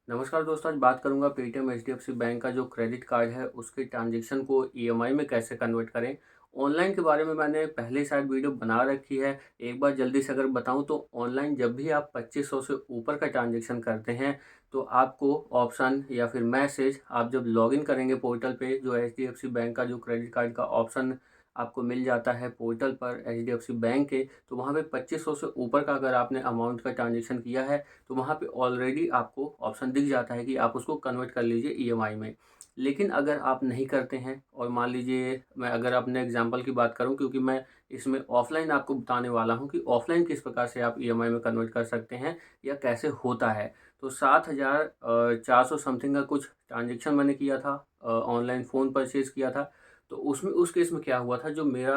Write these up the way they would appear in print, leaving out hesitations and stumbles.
नमस्कार दोस्तों, आज बात करूंगा पेटीएम एचडीएफसी बैंक का जो क्रेडिट कार्ड है उसके ट्रांजैक्शन को ईएमआई में कैसे कन्वर्ट करें। ऑनलाइन के बारे में मैंने पहले ही शायद वीडियो बना रखी है। एक बार जल्दी से अगर बताऊं तो ऑनलाइन जब भी आप 2500 से ऊपर का ट्रांजैक्शन करते हैं तो आपको ऑप्शन या फिर मैसेज आप जब लॉगिन करेंगे पोर्टल पे, जो एचडीएफसी बैंक का जो क्रेडिट कार्ड का ऑप्शन आपको मिल जाता है पोर्टल पर एचडीएफसी बैंक के, तो वहाँ पे 2500 से ऊपर का अगर आपने अमाउंट का ट्रांजेक्शन किया है तो वहाँ पे ऑलरेडी आपको ऑप्शन दिख जाता है कि आप उसको कन्वर्ट कर लीजिए ईएमआई में। लेकिन अगर आप नहीं करते हैं और मान लीजिए मैं अगर अपने एग्जांपल की बात करूं, क्योंकि मैं इसमें ऑफलाइन आपको बताने वाला हूं कि ऑफलाइन किस प्रकार से आप ईएमआई में कन्वर्ट कर सकते हैं या कैसे होता है। तो 7,400 समथिंग का कुछ ट्रांजेक्शन मैंने किया था, ऑनलाइन फ़ोन परचेज़ किया था। तो उसमें उस केस में क्या हुआ था, जो मेरा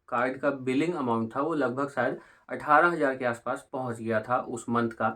कार्ड का बिलिंग अमाउंट था वो लगभग शायद 18,000 के आसपास पहुंच गया था उस मंथ का।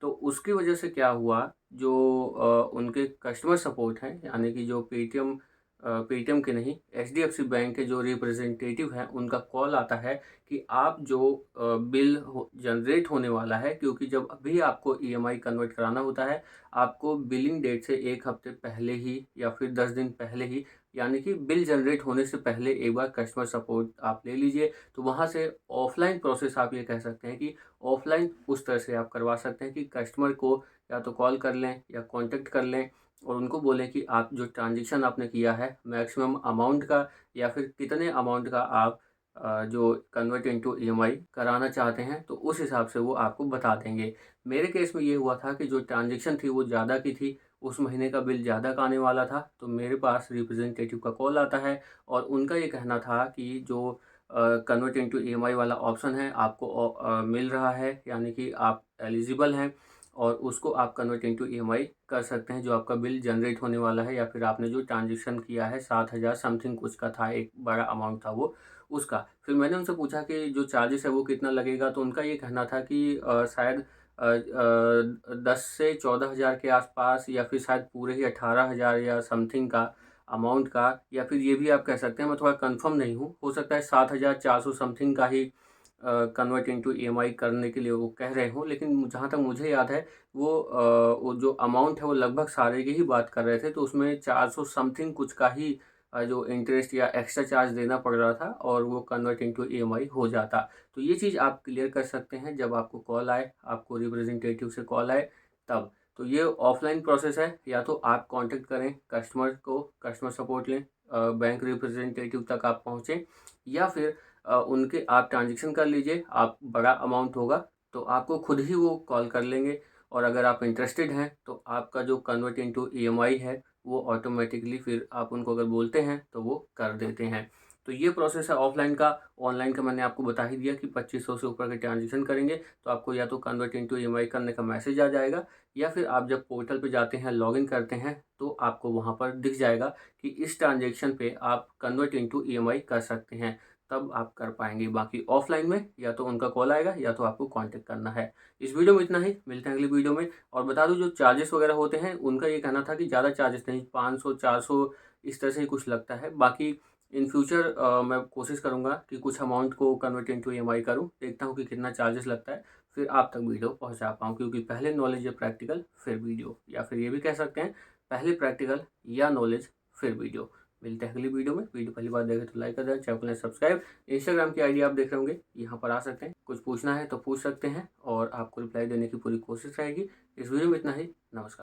तो उसकी वजह से क्या हुआ, जो उनके कस्टमर सपोर्ट हैं, यानी कि जो पेटीएम के नहीं, एचडीएफसी बैंक के जो रिप्रेजेंटेटिव हैं, उनका कॉल आता है कि आप जो बिल जनरेट होने वाला है, क्योंकि जब भी आपको ईएमआई कन्वर्ट कराना होता है आपको बिलिंग डेट से एक हफ्ते पहले ही या फिर 10 दिन पहले ही, यानी कि बिल जनरेट होने से पहले एक बार कस्टमर सपोर्ट आप ले लीजिए। तो वहाँ से ऑफलाइन प्रोसेस आप ये कह सकते हैं कि ऑफलाइन उस तरह से आप करवा सकते हैं कि कस्टमर को या तो कॉल कर लें या कांटेक्ट कर लें और उनको बोलें कि आप जो ट्रांजेक्शन आपने किया है मैक्सिमम अमाउंट का या फिर कितने अमाउंट का आप जो कन्वर्ट इनटू ईएमआई कराना चाहते हैं, तो उस हिसाब से वो आपको बता देंगे। मेरे केस में ये हुआ था कि जो ट्रांजेक्शन थी वो ज़्यादा की थी, उस महीने का बिल ज़्यादा का आने वाला था, तो मेरे पास रिप्रेजेंटेटिव का कॉल आता है और उनका ये कहना था कि जो कन्वर्ट इनटू ईएमआई वाला ऑप्शन है आपको मिल रहा है, यानी कि आप एलिजिबल हैं और उसको आप कन्वर्ट इनटू ईएमआई कर सकते हैं, जो आपका बिल जनरेट होने वाला है या फिर आपने जो ट्रांजेक्शन किया है 7,000 समथिंग कुछ का था, एक बड़ा अमाउंट था वो उसका। फिर मैंने उनसे पूछा कि जो चार्जेस है वो कितना लगेगा, तो उनका ये कहना था कि शायद 10 से 14,000 के आसपास या फिर शायद पूरे ही 18,000 या समथिंग का अमाउंट का, या फिर ये भी आप कह सकते हैं, मैं थोड़ा कंफर्म नहीं हूँ, हो सकता है 7,400 समथिंग का ही कन्वर्ट इनटू ईएमआई करने के लिए वो कह रहे हों। लेकिन जहाँ तक मुझे याद है वो जो अमाउंट है वो लगभग सारे की ही बात कर रहे थे, तो उसमें 400 समथिंग कुछ का ही जो इंटरेस्ट या एक्स्ट्रा चार्ज देना पड़ रहा था और वो कन्वर्ट इनटू ईएमआई हो जाता। तो ये चीज़ आप क्लियर कर सकते हैं जब आपको कॉल आए, आपको रिप्रेजेंटेटिव से कॉल आए तब। तो ये ऑफलाइन प्रोसेस है, या तो आप कांटेक्ट करें कस्टमर को, कस्टमर सपोर्ट लें, बैंक रिप्रेजेंटेटिव तक आप पहुँचें, या फिर उनके आप ट्रांजेक्शन कर लीजिए। आप बड़ा अमाउंट होगा तो आपको खुद ही वो कॉल कर लेंगे और अगर आप इंटरेस्टेड हैं तो आपका जो कन्वर्ट इनटू ईएमआई है वो ऑटोमेटिकली फिर आप उनको अगर बोलते हैं तो वो कर देते हैं। तो ये प्रोसेस है ऑफलाइन का। ऑनलाइन का मैंने आपको बता ही दिया कि 2500 से ऊपर के ट्रांजेक्शन करेंगे तो आपको या तो कन्वर्ट इनटू ईएमआई करने का मैसेज आ जाएगा, या फिर आप जब पोर्टल पे जाते हैं लॉगिन करते हैं तो आपको वहाँ पर दिख जाएगा कि इस ट्रांजेक्शन पे आप कन्वर्ट इनटू ईएमआई कर सकते हैं, तब आप कर पाएंगे। बाकी ऑफलाइन में या तो उनका कॉल आएगा या तो आपको कांटेक्ट करना है। इस वीडियो में इतना ही, मिलते हैं अगली वीडियो में। और बता दूं जो चार्जेस वगैरह होते हैं उनका ये कहना था कि ज़्यादा चार्जेस नहीं, 500 400 इस तरह से ही कुछ लगता है। बाकी इन फ्यूचर मैं कोशिश करूँगा कि कुछ अमाउंट को कन्वर्ट इनटू ईएमआई करूँ, देखता हूँ कि कितना चार्जेस लगता है, फिर आप तक वीडियो पहुँचा पाऊँ। क्योंकि पहले नॉलेज है प्रैक्टिकल फिर वीडियो, या फिर ये भी कह सकते हैं पहले प्रैक्टिकल या नॉलेज फिर वीडियो। मिलते हैं अगली वीडियो में। वीडियो पहली बार देखें तो लाइक कर दें, चैनल को सब्सक्राइब। इंस्टाग्राम की आईडी आप देख रहे होंगे, यहाँ पर आ सकते हैं, कुछ पूछना है तो पूछ सकते हैं और आपको रिप्लाई देने की पूरी कोशिश रहेगी। इस वीडियो में इतना ही। नमस्कार।